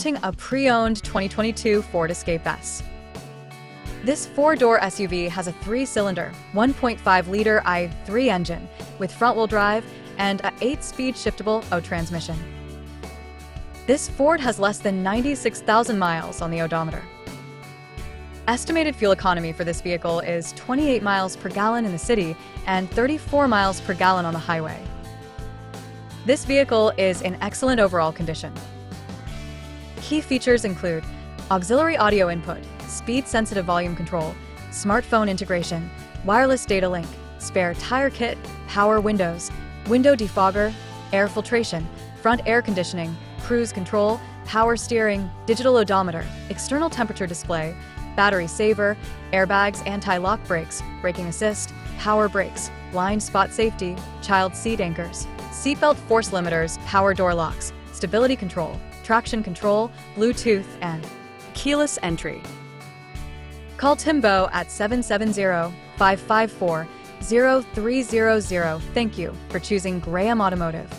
presenting a pre-owned 2022 Ford Escape S. This four-door SUV has a three-cylinder, 1.5-liter i3 engine with front-wheel drive and a 8-speed shiftable O transmission. This Ford has less than 96,000 miles on the odometer. Estimated fuel economy for this vehicle is 28 miles per gallon in the city and 34 miles per gallon on the highway. This vehicle is in excellent overall condition. Key features include auxiliary audio input, speed-sensitive volume control, smartphone integration, wireless data link, spare tire kit, power windows, window defogger, air filtration, front air conditioning, cruise control, power steering, digital odometer, external temperature display, battery saver, airbags, anti-lock brakes, braking assist, power brakes, blind spot safety, child seat anchors, seatbelt force limiters, power door locks, stability control, traction control, Bluetooth, and keyless entry. Call Timbo at 770-554-0300. Thank you for choosing Graham Automotive.